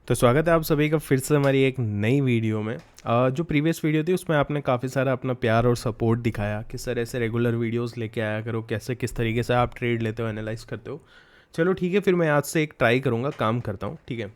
तो स्वागत है आप सभी का फिर से हमारी एक नई वीडियो में। जो प्रीवियस वीडियो थी उसमें आपने काफ़ी सारा अपना प्यार और सपोर्ट दिखाया कि सर ऐसे रेगुलर वीडियोस लेके आया करो, कैसे किस तरीके से आप ट्रेड लेते हो, एनालाइज करते हो। चलो ठीक है, फिर मैं आज से एक ट्राई करूँगा, काम करता हूँ। ठीक है,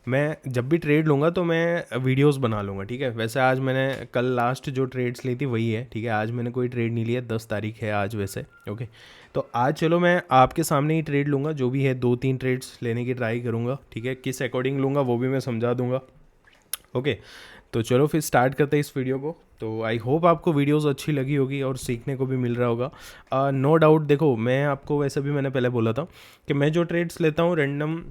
मैं जब भी ट्रेड लूँगा तो मैं वीडियोस बना लूँगा। ठीक है, वैसे आज मैंने कल लास्ट जो ट्रेड्स ली थी वही है। ठीक है, आज मैंने कोई ट्रेड नहीं लिया, 10 तारीख है आज वैसे। ओके, तो आज चलो मैं आपके सामने ही ट्रेड लूँगा, जो भी है 2-3 ट्रेड्स लेने की ट्राई करूँगा। ठीक है, किस अकॉर्डिंग लूँगा वो भी मैं समझा दूँगा। ओके, तो चलो फिर स्टार्ट करते हैं इस वीडियो को। तो आई होप आपको वीडियोस अच्छी लगी होगी और सीखने को भी मिल रहा होगा। नो डाउट, देखो मैं आपको वैसे भी मैंने पहले बोला था कि मैं जो ट्रेड्स लेता हूँ रैंडम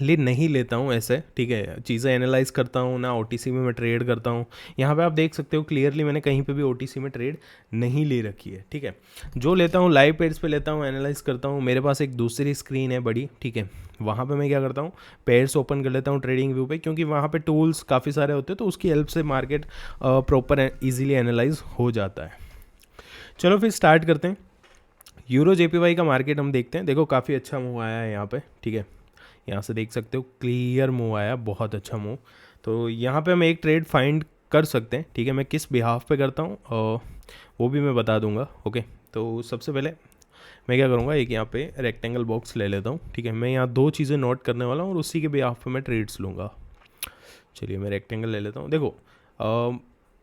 नहीं लेता हूँ ऐसे। ठीक है, चीज़ें एनालाइज करता हूँ ना, ओटीसी में मैं ट्रेड करता हूँ। यहाँ पे आप देख सकते हो क्लियरली मैंने कहीं पे भी ओटीसी में ट्रेड नहीं ले रखी है। ठीक है, जो लेता हूँ लाइव पेड्स पे लेता हूँ, एनालाइज करता हूँ। मेरे पास एक दूसरी स्क्रीन है बड़ी, ठीक है, वहाँ पे मैं क्या करता हूँ, पेयर्स ओपन कर लेता हूँ ट्रेडिंग व्यू पे, क्योंकि वहाँ पे टूल्स काफ़ी सारे होते हैं, तो उसकी हेल्प से मार्केट प्रॉपर ईजिली एनालाइज हो जाता है। चलो फिर स्टार्ट करते हैं। यूरो जेपीवाई का मार्केट हम देखते हैं। देखो काफ़ी अच्छा मूव आया है यहाँ पे। ठीक है, यहाँ से देख सकते हो क्लियर मूव आया, बहुत अच्छा मूव। तो यहाँ पे हम एक ट्रेड फाइंड कर सकते हैं। ठीक है, मैं किस बिहाफ पे करता हूँ और वो भी मैं बता दूंगा। ओके, तो सबसे पहले मैं क्या करूँगा, एक यहाँ पे रेक्टेंगल बॉक्स ले लेता हूँ। ठीक है, मैं यहाँ दो चीज़ें नोट करने वाला हूँ और उसी के बिहाफ पे मैं ट्रेड्स लूँगा। चलिए मैं रेक्टेंगल ले लेता हूँ। देखो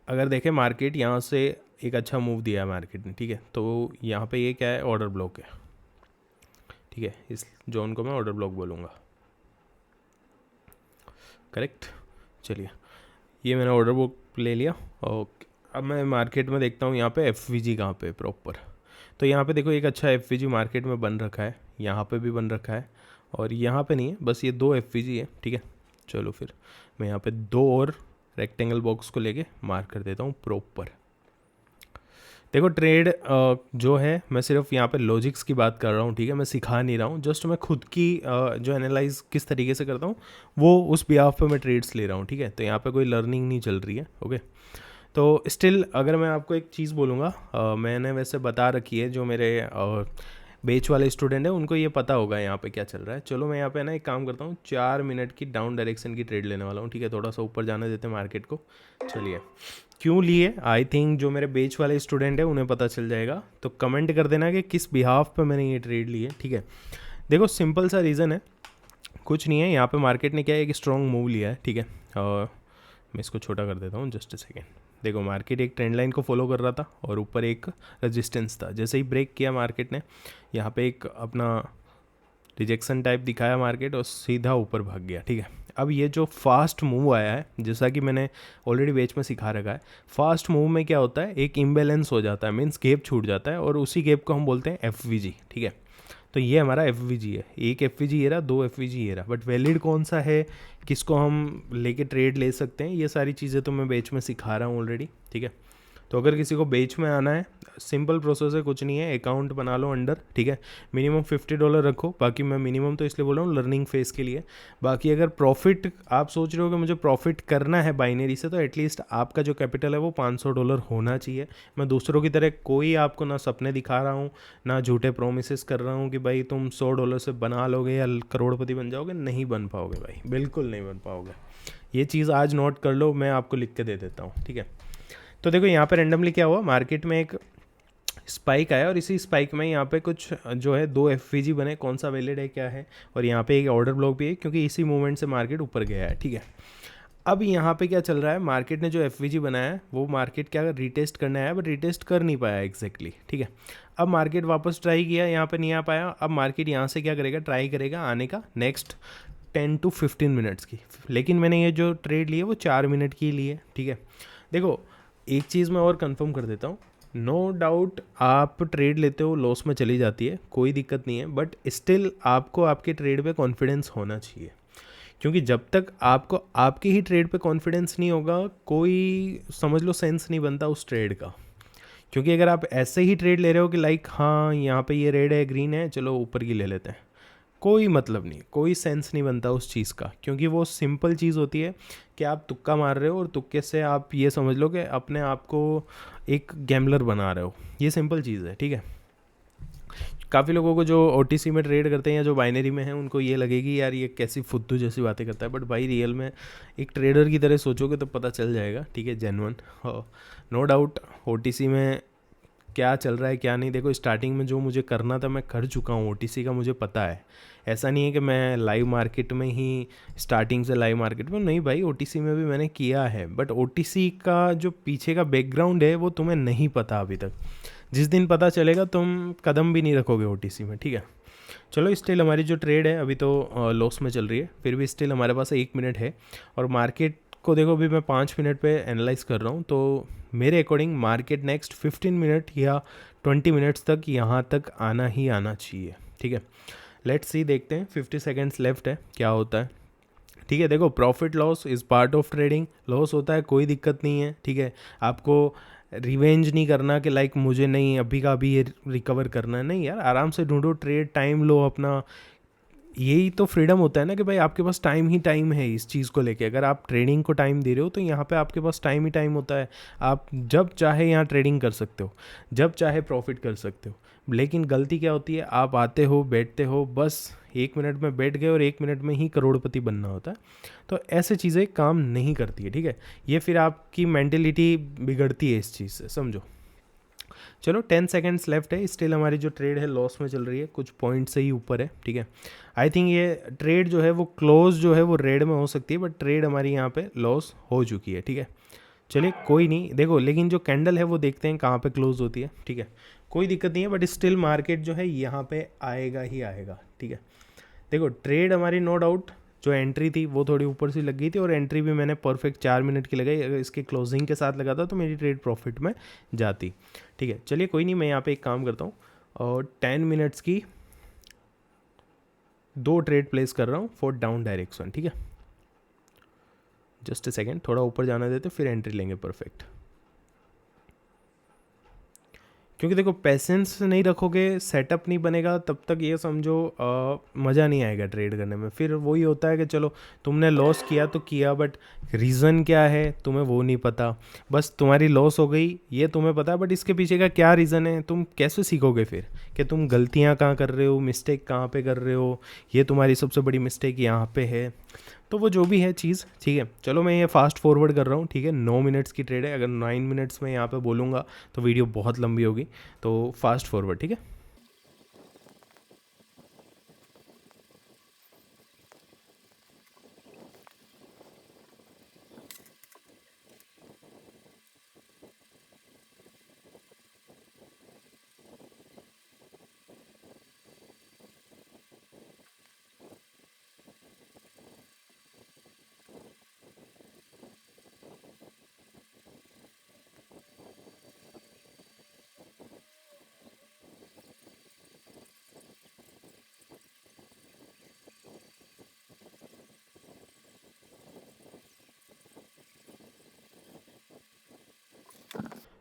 अगर देखें मार्केट यहाँ से एक अच्छा मूव दिया है मार्केट ने। ठीक है, तो यहाँ पे ये क्या है, ऑर्डर ब्लॉक है। ठीक है, इस जोन को मैं ऑर्डर ब्लॉक बोलूँगा, करेक्ट। चलिए ये मैंने ऑर्डर बुक ले लिया। ओके, अब मैं मार्केट में देखता हूँ यहाँ पे एफ वी जी कहाँ पे प्रॉपर। तो यहाँ पे देखो एक अच्छा एफ वी जी मार्केट में बन रखा है, यहाँ पे भी बन रखा है और यहाँ पे नहीं है, बस ये दो एफ वी जी है। ठीक है, चलो फिर मैं यहाँ पे दो और रेक्टेंगल बॉक्स को लेके मार्क कर देता हूँ प्रॉपर। देखो ट्रेड जो है, मैं सिर्फ यहाँ पे लॉजिक्स की बात कर रहा हूँ। ठीक है, मैं सिखा नहीं रहा हूँ, जस्ट मैं खुद की जो एनालाइज किस तरीके से करता हूँ वो उस बिहाफ पे मैं ट्रेड्स ले रहा हूँ। ठीक है, तो यहाँ पे कोई लर्निंग नहीं चल रही है। ओके, तो स्टिल अगर मैं आपको एक चीज़ बोलूँगा, मैंने वैसे बता रखी है, जो मेरे बेच वाले स्टूडेंट हैं उनको ये पता होगा यहाँ पे क्या चल रहा है। चलो मैं यहाँ पे ना एक काम करता हूँ, 4 मिनट की डाउन डायरेक्शन की ट्रेड लेने वाला हूँ। ठीक है, थोड़ा सा ऊपर जाने देते हैं मार्केट को। चलिए क्यों लिए, आई थिंक जो मेरे बेच वाले स्टूडेंट है उन्हें पता चल जाएगा, तो कमेंट कर देना कि किस बिहाफ पे मैंने ये ट्रेड ली है। ठीक है, देखो सिंपल सा रीज़न है, कुछ नहीं है। यहाँ पे मार्केट ने क्या है, एक स्ट्रॉन्ग मूव लिया है। ठीक है, और मैं इसको छोटा कर देता हूँ, जस्ट अ सेकेंड। देखो मार्केट एक ट्रेंड लाइन को फॉलो कर रहा था और ऊपर एक रेजिस्टेंस था। जैसे ही ब्रेक किया मार्केट ने, यहाँ पे एक अपना रिजेक्शन टाइप दिखाया मार्केट और सीधा ऊपर भाग गया। ठीक है, अब ये जो फास्ट मूव आया है, जैसा कि मैंने ऑलरेडी बेच में सिखा रखा है, फास्ट मूव में क्या होता है, एक इम्बेलेंस हो जाता है, मीन्स गैप छूट जाता है और उसी गैप को हम बोलते हैं एफ वी जी। ठीक है, तो ये हमारा एफ वी जी है, एक एफ वी जी ये रहा, दो एफ वी जी ये रहा, बट वैलिड कौन सा है, किसको हम लेके ट्रेड ले सकते हैं, ये सारी चीज़ें तो मैं बेच में सिखा रहा हूँ ऑलरेडी। ठीक है, तो अगर किसी को बेच में आना है, सिंपल प्रोसेस है, कुछ नहीं है, अकाउंट बना लो अंडर। ठीक है, मिनिमम $50 रखो। बाकी मैं मिनिमम तो इसलिए बोल रहा हूँ लर्निंग फेज़ के लिए। बाकी अगर प्रॉफिट आप सोच रहे हो कि मुझे प्रॉफिट करना है बाइनरी से, तो एटलीस्ट आपका जो कैपिटल है वो $500 होना चाहिए। मैं दूसरों की तरह कोई आपको ना सपने दिखा रहा हूँ, ना झूठे प्रोमिस कर रहा हूँ कि भाई तुम $100 से बना लोगे या करोड़पति बन जाओगे। नहीं बन पाओगे भाई, बिल्कुल नहीं बन पाओगे। ये चीज़ आज नोट कर लो, मैं आपको लिख के दे देता हूँ। ठीक है, तो देखो यहाँ पे रेंडमली क्या हुआ, मार्केट में एक स्पाइक आया और इसी स्पाइक में यहाँ पे कुछ जो है दो एफ बने, कौन सा वैलिड है क्या है, और यहाँ पे एक ऑर्डर ब्लॉक भी है, क्योंकि इसी मूवमेंट से मार्केट ऊपर गया है। ठीक है, अब यहाँ पे क्या चल रहा है, मार्केट ने जो एफ बनाया है वो मार्केट क्या रिटेस्ट करना है, बट रिटेस्ट कर नहीं पाया एग्जैक्टली। ठीक है, अब मार्केट वापस ट्राई किया, यहाँ पे नहीं आ पाया। अब मार्केट यहाँ से क्या करेगा, ट्राई करेगा आने का नेक्स्ट 10 to 15 मिनट्स की। लेकिन मैंने ये जो ट्रेड ली है वो 4 मिनट की ली है। ठीक है, देखो एक चीज़ मैं और कंफर्म कर देता हूँ, नो डाउट आप ट्रेड लेते हो, लॉस में चली जाती है, कोई दिक्कत नहीं है, बट स्टिल आपको आपके ट्रेड पे कॉन्फिडेंस होना चाहिए। क्योंकि जब तक आपको आपकी ही ट्रेड पे कॉन्फिडेंस नहीं होगा, कोई समझ लो सेंस नहीं बनता उस ट्रेड का। क्योंकि अगर आप ऐसे ही ट्रेड ले रहे हो कि लाइक हाँ यहाँ पे ये रेड है ग्रीन है, चलो ऊपर की ले लेते हैं, कोई मतलब नहीं, कोई सेंस नहीं बनता उस चीज़ का। क्योंकि वो सिंपल चीज़ होती है कि आप तुक्का मार रहे हो और तुक्के से आप ये समझ लो कि अपने आप को एक गैम्बलर बना रहे हो। ये सिंपल चीज़ है। ठीक है, काफ़ी लोगों को जो ओटीसी में ट्रेड करते हैं या जो बाइनरी में है उनको ये लगेगी यार ये कैसी फुद्दू जैसी बातें करता है, बट भाई रियल में एक ट्रेडर की तरह सोचोगे तो पता चल जाएगा, ठीक है, जेन्युइन। नो डाउट ओटीसी में क्या चल रहा है क्या नहीं, देखो स्टार्टिंग में जो मुझे करना था मैं कर चुका हूँ, ओटीसी का मुझे पता है। ऐसा नहीं है कि मैं लाइव मार्केट में ही स्टार्टिंग से लाइव मार्केट में, नहीं भाई ओटीसी में भी मैंने किया है, बट ओटीसी का जो पीछे का बैकग्राउंड है वो तुम्हें नहीं पता अभी तक। जिस दिन पता चलेगा तुम कदम भी नहीं रखोगे ओटीसी में, ठीक है। चलो स्टिल हमारी जो ट्रेड है अभी तो लॉस में चल रही है, फिर भी स्टिल हमारे पास 1 मिनट है और मार्केट को देखो अभी मैं 5 मिनट पे एनालाइज कर रहा हूँ, तो मेरे अकॉर्डिंग मार्केट नेक्स्ट 15 मिनट या 20 मिनट्स तक यहाँ तक आना ही आना चाहिए, ठीक है। लेट्स सी, देखते हैं, 50 सेकेंड्स लेफ्ट है, क्या होता है, ठीक है। देखो profit loss is part of trading, loss होता है कोई दिक्कत नहीं है, ठीक है। आपको रिवेंज नहीं करना कि लाइक मुझे नहीं अभी का अभी ये रिकवर करना है, नहीं यार, आराम से ढूंढो ट्रेड, टाइम लो अपना। यही तो फ्रीडम होता है ना कि भाई आपके पास टाइम ही टाइम है इस चीज़ को लेके। अगर आप ट्रेडिंग को टाइम दे रहे हो तो यहाँ पे आपके पास टाइम ही टाइम होता है, आप जब चाहे यहाँ ट्रेडिंग कर सकते हो, जब चाहे प्रॉफिट कर सकते हो। लेकिन गलती क्या होती है, आप आते हो बैठते हो, बस 1 मिनट में बैठ गए और 1 मिनट में ही करोड़पति बनना होता है, तो ऐसे चीज़ें काम नहीं करती है, ठीक है। ये फिर आपकी मेंटेलिटी बिगड़ती है इस चीज़ से, समझो। चलो 10 सेकेंड्स लेफ्ट है, स्टिल हमारी जो ट्रेड है लॉस में चल रही है, कुछ पॉइंट से ही ऊपर है, ठीक है। आई थिंक ये ट्रेड जो है वो क्लोज जो है वो रेड में हो सकती है, बट ट्रेड हमारी यहाँ पे लॉस हो चुकी है, ठीक है। चलिए कोई नहीं, देखो लेकिन जो कैंडल है वो देखते हैं कहाँ पे क्लोज होती है, ठीक है। कोई दिक्कत नहीं है, बट स्टिल मार्केट जो है यहाँ पे आएगा ही आएगा, ठीक है। देखो ट्रेड हमारी नो डाउट जो एंट्री थी वो थोड़ी ऊपर से लग गई थी, और एंट्री भी मैंने परफेक्ट 4 मिनट की लगाई, अगर इसके क्लोजिंग के साथ लगाता तो मेरी ट्रेड प्रॉफिट में जाती, ठीक है। चलिए कोई नहीं, मैं यहाँ पे एक काम करता हूँ और 10 मिनट्स की 2 ट्रेड प्लेस कर रहा हूँ फॉर डाउन डायरेक्शन, ठीक है। जस्ट अ सेकेंड, थोड़ा ऊपर जाना देते फिर एंट्री लेंगे परफेक्ट, क्योंकि देखो पेशेंस नहीं रखोगे सेटअप नहीं बनेगा तब तक ये समझो मज़ा नहीं आएगा ट्रेड करने में। फिर वही होता है कि चलो तुमने लॉस किया तो किया, बट रीज़न क्या है तुम्हें वो नहीं पता, बस तुम्हारी लॉस हो गई ये तुम्हें पता है, बट इसके पीछे का क्या रीज़न है तुम कैसे सीखोगे फिर कि तुम गलतियाँ कहाँ कर रहे हो, मिस्टेक कहाँ पे कर रहे हो, ये तुम्हारी सबसे बड़ी मिस्टेक यहाँ पे है। तो वो जो भी है चीज़, ठीक है। चलो मैं ये फास्ट फॉरवर्ड कर रहा हूँ, ठीक है। 9 मिनट्स की ट्रेड है, अगर 9 मिनट्स में यहाँ पे बोलूँगा तो वीडियो बहुत लंबी होगी, तो फास्ट फॉरवर्ड, ठीक है।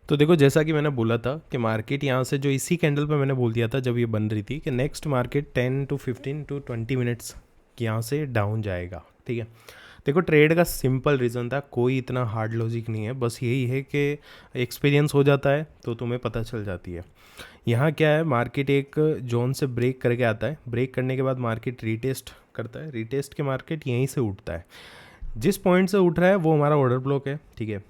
तो देखो जैसा कि मैंने बोला था कि मार्केट यहाँ से जो इसी कैंडल पे मैंने बोल दिया था जब ये बन रही थी कि next market 10 to 15 to 20 minutes यहाँ से डाउन जाएगा, ठीक है। देखो ट्रेड का सिंपल रीज़न था, कोई इतना हार्ड लॉजिक नहीं है, बस यही है कि एक्सपीरियंस हो जाता है तो तुम्हें पता चल जाती है। यहाँ क्या है, मार्केट एक जोन से ब्रेक करके आता है, ब्रेक करने के बाद मार्केट रीटेस्ट करता है, रीटेस्ट के मार्केट यहीं से उठता है, जिस पॉइंट से उठ रहा है वो हमारा ऑर्डर ब्लॉक है, ठीक है।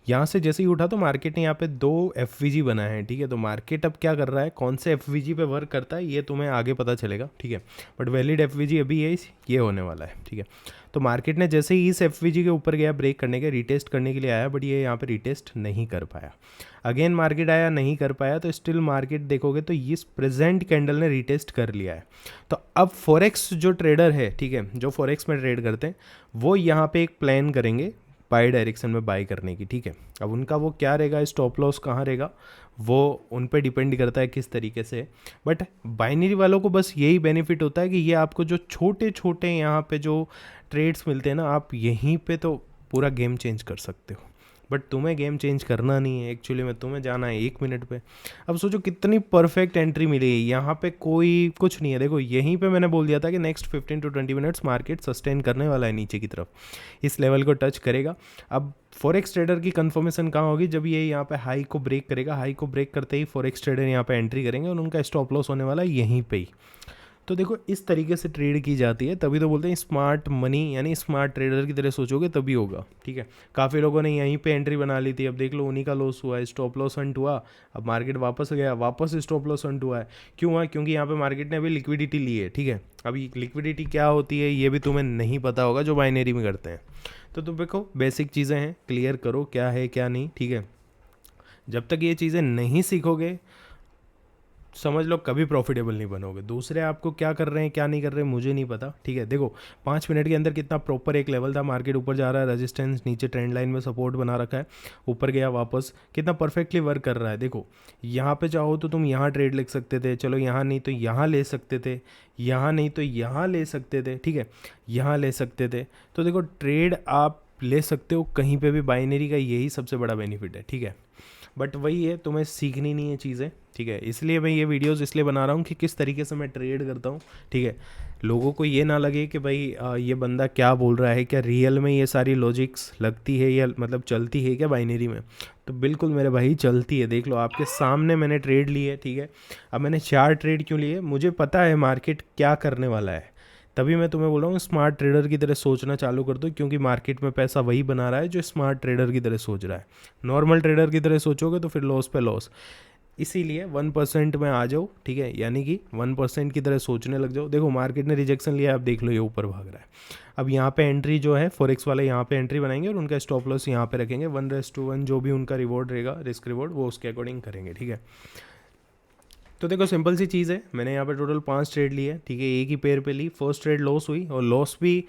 यहाँ से जैसे ही उठा तो मार्केट ने यहाँ पे 2 FVG बनाए हैं, ठीक है। तो मार्केट अब क्या कर रहा है, कौन से FVG पे वर्क करता है ये तुम्हें आगे पता चलेगा, ठीक है। बट वैलिड FVG अभी ये होने वाला है, ठीक है। तो मार्केट ने जैसे ही इस FVG के ऊपर गया ब्रेक करने के, रीटेस्ट करने के लिए आया, बट ये यहाँ पे रीटेस्ट नहीं कर पाया। अगेन मार्केट आया, नहीं कर पाया, तो स्टिल मार्केट देखोगे तो इस प्रेजेंट कैंडल ने रीटेस्ट कर लिया है। तो अब फॉरेक्स जो ट्रेडर है, ठीक है, जो फॉरेक्स में ट्रेड करते हैं वो यहाँ पे एक प्लान करेंगे बाई डायरेक्शन में बाई करने की, ठीक है। अब उनका वो क्या रहेगा, स्टॉप लॉस कहाँ रहेगा, वो उन पे डिपेंड करता है किस तरीके से। बट बाइनरी वालों को बस यही बेनिफिट होता है कि ये आपको जो छोटे छोटे यहाँ पे जो ट्रेड्स मिलते हैं ना, आप यहीं पे तो पूरा गेम चेंज कर सकते हो। बट तुम्हें गेम चेंज करना नहीं है एक्चुअली में, तुम्हें जाना है 1 मिनट पे। अब सोचो कितनी परफेक्ट एंट्री मिली है, यहाँ पे कोई कुछ नहीं है। देखो यहीं पे मैंने बोल दिया था कि next 15 to 20 minutes market sustain करने वाला है नीचे की तरफ, इस लेवल को टच करेगा। अब फॉरेक्स ट्रेडर की कंफर्मेशन कहाँ होगी, जब ये यहाँ पे हाई को ब्रेक करेगा, हाई को ब्रेक करते ही फॉरेक्स ट्रेडर यहाँ पे एंट्री करेंगे और उनका स्टॉप लॉस होने वाला है यहीं पे ही। तो देखो इस तरीके से ट्रेड की जाती है, तभी तो बोलते हैं स्मार्ट मनी, यानी स्मार्ट ट्रेडर की तरह सोचोगे तभी होगा, ठीक है। काफ़ी लोगों ने यहीं पे एंट्री बना ली थी, अब देख लो उन्हीं का लॉस हुआ है, स्टॉप लॉस हंट हुआ, अब मार्केट वापस गया, वापस स्टॉप लॉस हंट हुआ है। क्यों हुआ, क्योंकि यहाँ पे मार्केट ने अभी लिक्विडिटी ली है, ठीक है। अभी लिक्विडिटी क्या होती है ये भी तुम्हें नहीं पता होगा जो बाइनरी में करते हैं। तो तुम देखो बेसिक चीज़ें हैं, क्लियर करो क्या है क्या नहीं, ठीक है। जब तक ये चीज़ें नहीं सीखोगे समझ लो कभी प्रॉफिटेबल नहीं बनोगे। दूसरे आपको क्या कर रहे हैं क्या नहीं कर रहे हैं मुझे नहीं पता, ठीक है। देखो 5 मिनट के अंदर कितना प्रॉपर एक लेवल था, मार्केट ऊपर जा रहा है, रेजिस्टेंस नीचे ट्रेंड लाइन में सपोर्ट बना रखा है, ऊपर गया वापस, कितना परफेक्टली वर्क कर रहा है। देखो यहाँ पे चाहो तो तुम यहाँ ट्रेड लिख सकते थे, चलो यहाँ नहीं तो यहाँ ले सकते थे, यहाँ नहीं तो यहाँ ले सकते थे, ठीक है, यहाँ ले सकते थे। तो देखो ट्रेड आप ले सकते हो कहीं पे भी, बाइनरी का यही सबसे बड़ा बेनिफिट है, ठीक है। बट वही है, तुम्हें सीखनी नहीं है चीज़ें, ठीक है। इसलिए मैं ये वीडियोस इसलिए बना रहा हूँ कि किस तरीके से मैं ट्रेड करता हूँ, ठीक है। लोगों को ये ना लगे कि भाई ये बंदा क्या बोल रहा है, क्या रियल में ये सारी लॉजिक्स लगती है या मतलब चलती है क्या बाइनरी में। तो बिल्कुल मेरे भाई चलती है, देख लो आपके सामने मैंने ट्रेड ली है, ठीक है। अब मैंने 4 ट्रेड क्यों लिए, मुझे पता है मार्केट क्या करने वाला है, तभी मैं तुम्हें बोल रहा हूँ स्मार्ट ट्रेडर की तरह सोचना चालू कर दो, क्योंकि मार्केट में पैसा वही बना रहा है जो स्मार्ट ट्रेडर की तरह सोच रहा है। नॉर्मल ट्रेडर की तरह सोचोगे तो फिर लॉस पे लॉस। इसीलिए 1% में आ जाओ, ठीक है, यानी कि 1% की तरह सोचने लग जाओ। देखो मार्केट ने रिजेक्शन लिया, आप देख लो ये ऊपर भाग रहा है। अब यहाँ पे एंट्री जो है फॉरेक्स वाले यहाँ पे एंट्री बनाएंगे और उनका स्टॉप लॉस यहाँ पे रखेंगे, 1:1 जो भी उनका रिवॉर्ड रहेगा, रिस्क रिवॉर्ड, वो उसके अकॉर्डिंग करेंगे, ठीक है। तो देखो सिंपल सी चीज़ है, मैंने यहाँ पे टोटल 5 ट्रेड लिए, ठीक है, एक ही पेयर पे ली। फर्स्ट ट्रेड लॉस हुई, और लॉस भी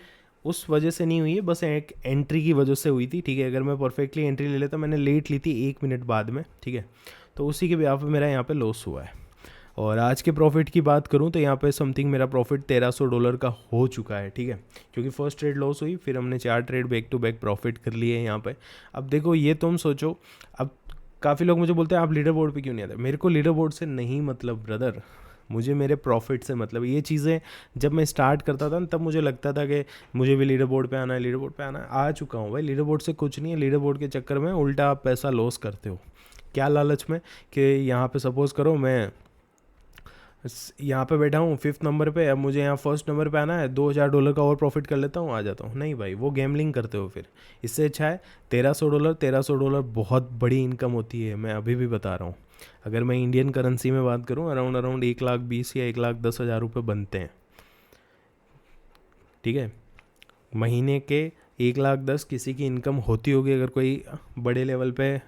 उस वजह से नहीं हुई है, बस एक एंट्री की वजह से हुई थी, ठीक है। अगर मैं परफेक्टली एंट्री ले लेता, मैंने लेट ली थी 1 मिनट बाद में, ठीक है, तो उसी के ब्याह पे मेरा यहाँ पे लॉस हुआ है। और आज के प्रॉफिट की बात करूँ तो यहाँ पे समथिंग मेरा प्रॉफिट $1300 का हो चुका है, ठीक है, क्योंकि फर्स्ट ट्रेड लॉस हुई, फिर हमने 4 trade back to back profit कर लिए हैं यहाँ पे। अब देखो ये तुम सोचो, अब काफ़ी लोग मुझे बोलते हैं आप लीडर बोर्ड पे क्यों नहीं आते। मेरे को लीडर बोर्ड से नहीं मतलब ब्रदर, मुझे मेरे प्रॉफिट से मतलब। ये चीज़ें जब मैं स्टार्ट करता था तब मुझे लगता था कि मुझे भी लीडर बोर्ड पे आना है, लीडर बोर्ड पे आना है। आ चुका हूँ भाई, लीडर बोर्ड से कुछ नहीं है। लीडर बोर्ड के चक्कर में उल्टा आप पैसा लॉस करते हो। क्या लालच में कि यहाँ पे सपोज़ करो मैं यहाँ पे बैठा हूँ 5th नंबर पे, अब मुझे यहाँ 1st नंबर पे आना है, $2000 का और प्रॉफिट कर लेता हूँ, आ जाता हूँ। नहीं भाई, वो गैमलिंग करते हो फिर। इससे अच्छा है $1300 बहुत बड़ी इनकम होती है, मैं अभी भी बता रहा हूँ। अगर मैं इंडियन करेंसी में बात करूँ अराउंड 1,20,000 या 1,10,000 रुपये बनते हैं, ठीक है। महीने के 1,10,000 किसी की इनकम होती होगी, अगर कोई बड़े लेवल पे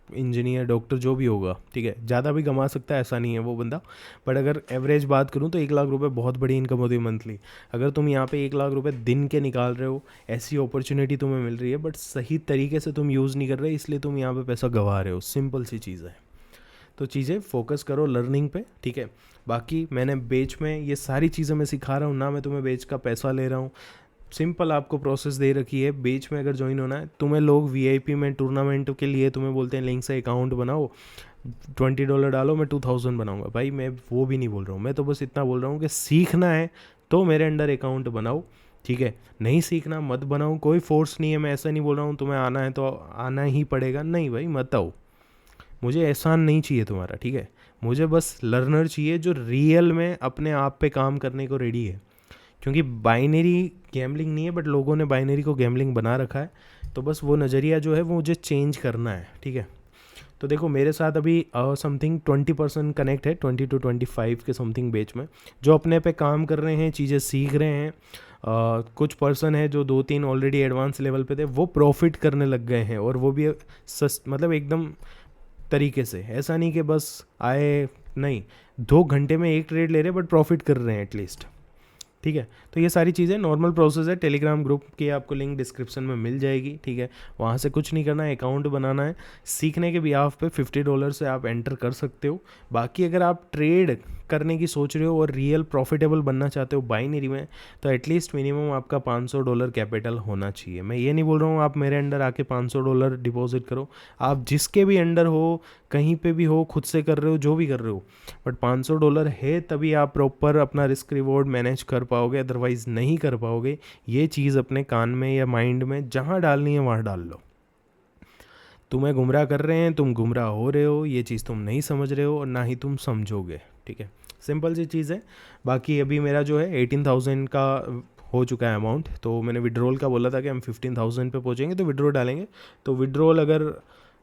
इंजीनियर डॉक्टर जो भी होगा, ठीक है। ज़्यादा भी कमा सकता है, ऐसा नहीं है वो बंदा, बट अगर एवरेज बात करूँ तो 1,00,000 रुपये बहुत बड़ी इनकम होती है मंथली। अगर तुम यहाँ पे 1,00,000 रुपये दिन के निकाल रहे हो, ऐसी अपॉर्चुनिटी तुम्हें मिल रही है, बट सही तरीके से तुम यूज़ नहीं कर रहे, इसलिए तुम यहाँ पे पैसा गंवा रहे हो। सिंपल सी चीज़ है। तो चीज़ें फोकस करो लर्निंग पे, ठीक है। बाकी मैंने बेच में ये सारी चीज़ें मैं सिखा रहा हूँ ना, मैं तुम्हें बेच का पैसा ले रहा हूँ। सिंपल आपको प्रोसेस दे रखी है। बेच में अगर ज्वाइन होना है, तुम्हें लोग वीआईपी में टूर्नामेंट के लिए तुम्हें बोलते हैं लिंक से अकाउंट बनाओ, $20 डालो, मैं 2000 बनाऊंगा। भाई मैं वो भी नहीं बोल रहा हूँ, मैं तो बस इतना बोल रहा हूँ कि सीखना है तो मेरे अंडर अकाउंट बनाओ, ठीक है। नहीं सीखना मत बनाओ, कोई फोर्स नहीं है। मैं ऐसा नहीं बोल रहा हूँ तुम्हें आना है तो आना ही पड़ेगा, नहीं भाई मत आओ। मुझे एहसान नहीं चाहिए तुम्हारा, ठीक है। मुझे बस लर्नर चाहिए जो रियल में अपने आप पे काम करने को रेडी है, क्योंकि बाइनरी गैमलिंग नहीं है, बट लोगों ने बाइनरी को गैमलिंग बना रखा है। तो बस वो नज़रिया जो है वो मुझे चेंज करना है, ठीक है। तो देखो मेरे साथ अभी समथिंग 20% कनेक्ट है, 20 to 25 के समथिंग बैच में, जो अपने पे काम कर रहे हैं, चीज़ें सीख रहे हैं। कुछ पर्सन है जो 2-3 ऑलरेडी एडवांस लेवल पे थे, वो प्रॉफिट करने लग गए हैं, और वो भी मतलब एकदम तरीके से। ऐसा नहीं कि बस आए, नहीं, 2 घंटे में एक ट्रेड ले रहे बट प्रॉफिट कर रहे हैं एटलीस्ट, ठीक है। तो ये सारी चीज़ें नॉर्मल प्रोसेस है। टेलीग्राम ग्रुप की आपको लिंक डिस्क्रिप्शन में मिल जाएगी, ठीक है। वहाँ से कुछ नहीं करना है, अकाउंट बनाना है। सीखने के बिहाफ पे $50 से आप एंटर कर सकते हो। बाकी अगर आप ट्रेड करने की सोच रहे हो और रियल प्रॉफिटेबल बनना चाहते हो बाइनरी में, तो एटलीस्ट मिनिमम आपका $500 कैपिटल होना चाहिए। मैं ये नहीं बोल रहा हूँ आप मेरे अंडर आके $500 डिपॉजिट करो, आप जिसके भी अंडर हो, कहीं पे भी हो, खुद से कर रहे हो, जो भी कर रहे हो, बट $500 है तभी आप प्रॉपर अपना रिस्क रिवॉर्ड मैनेज कर पाओगे, अदरवाइज़ नहीं कर पाओगे। ये चीज़ अपने कान में या माइंड में जहाँ डालनी है वहाँ डाल लो। तुम्हें गुमराह कर रहे हैं, तुम गुमराह हो रहे हो, ये चीज़ तुम नहीं समझ रहे हो और ना ही तुम समझोगे, ठीक है। सिंपल सी चीज़ है। बाकी अभी मेरा जो है 18,000 का हो चुका है अमाउंट, तो मैंने विड्रॉल का बोला था कि हम 15,000 पे पहुँचेंगे तो विड्रॉल डालेंगे। तो विड्रॉल अगर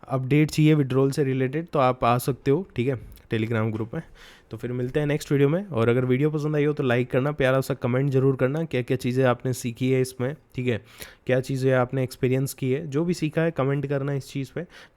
अपडेट चाहिए विड्रॉल से रिलेटेड तो आप आ सकते हो, ठीक है, टेलीग्राम ग्रुप में। तो फिर मिलते हैं नेक्स्ट वीडियो में, और अगर वीडियो पसंद आई हो तो लाइक करना, प्यारा सा कमेंट जरूर करना, क्या क्या चीज़ें आपने सीखी है इसमें, ठीक है, क्या चीज़ें आपने एक्सपीरियंस की है, जो भी सीखा है कमेंट करना इस चीज़ पे।